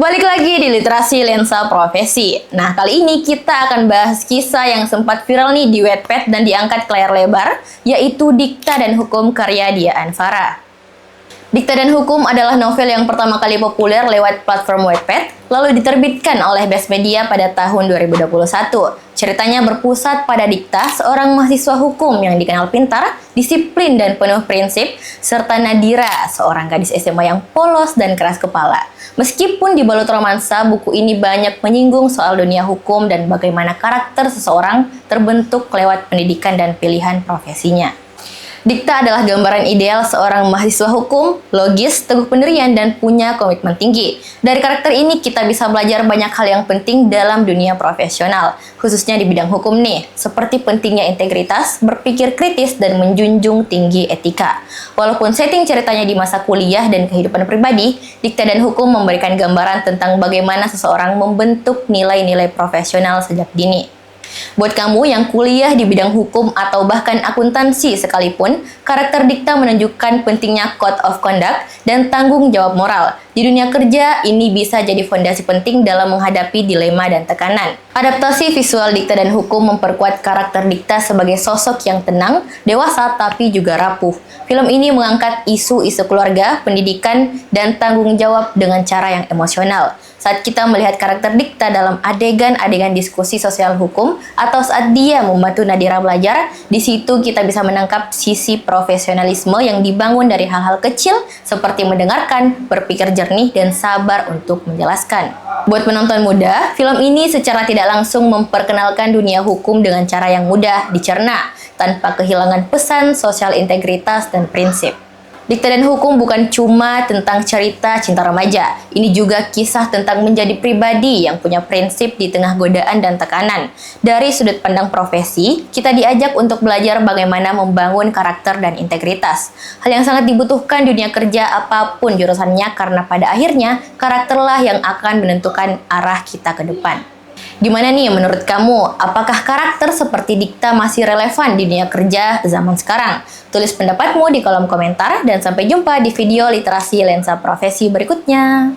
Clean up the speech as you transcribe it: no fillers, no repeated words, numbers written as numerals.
Balik lagi di Literasi Lensa Profesi. Nah, kali ini kita akan bahas kisah yang sempat viral nih di Wattpad dan diangkat ke layar lebar, yaitu Dikta dan Hukum karya Dia Anfara. Dikta dan Hukum adalah novel yang pertama kali populer lewat platform Wattpad, lalu diterbitkan oleh Best Media pada tahun 2021. Ceritanya berpusat pada Dikta, seorang mahasiswa hukum yang dikenal pintar, disiplin dan penuh prinsip, serta Nadira, seorang gadis SMA yang polos dan keras kepala. Meskipun dibalut romansa, buku ini banyak menyinggung soal dunia hukum dan bagaimana karakter seseorang terbentuk lewat pendidikan dan pilihan profesinya. Dikta adalah gambaran ideal seorang mahasiswa hukum, logis, teguh pendirian, dan punya komitmen tinggi. Dari karakter ini kita bisa belajar banyak hal yang penting dalam dunia profesional, khususnya di bidang hukum nih, seperti pentingnya integritas, berpikir kritis, dan menjunjung tinggi etika. Walaupun setting ceritanya di masa kuliah dan kehidupan pribadi, Dikta dan Hukum memberikan gambaran tentang bagaimana seseorang membentuk nilai-nilai profesional sejak dini. Buat kamu yang kuliah di bidang hukum atau bahkan akuntansi sekalipun, karakter Dikta menunjukkan pentingnya code of conduct dan tanggung jawab moral. Di dunia kerja, ini bisa jadi fondasi penting dalam menghadapi dilema dan tekanan. Adaptasi visual Dikta dan Hukum memperkuat karakter Dikta sebagai sosok yang tenang, dewasa, tapi juga rapuh. Film ini mengangkat isu-isu keluarga, pendidikan, dan tanggung jawab dengan cara yang emosional. Saat kita melihat karakter Dikta dalam adegan-adegan diskusi sosial hukum, atau saat dia membantu Nadira belajar, di situ kita bisa menangkap sisi profesionalisme yang dibangun dari hal-hal kecil seperti mendengarkan, berpikir jernih, dan sabar untuk menjelaskan. Buat penonton muda, film ini secara tidak langsung memperkenalkan dunia hukum dengan cara yang mudah dicerna, tanpa kehilangan pesan sosial integritas dan prinsip. Dikta dan Hukum bukan cuma tentang cerita cinta remaja, ini juga kisah tentang menjadi pribadi yang punya prinsip di tengah godaan dan tekanan. Dari sudut pandang profesi, kita diajak untuk belajar bagaimana membangun karakter dan integritas. Hal yang sangat dibutuhkan dunia kerja apapun jurusannya, karena pada akhirnya karakterlah yang akan menentukan arah kita ke depan. Gimana nih menurut kamu? Apakah karakter seperti Dikta masih relevan di dunia kerja zaman sekarang? Tulis pendapatmu di kolom komentar dan sampai jumpa di video Literasi Lensa Profesi berikutnya.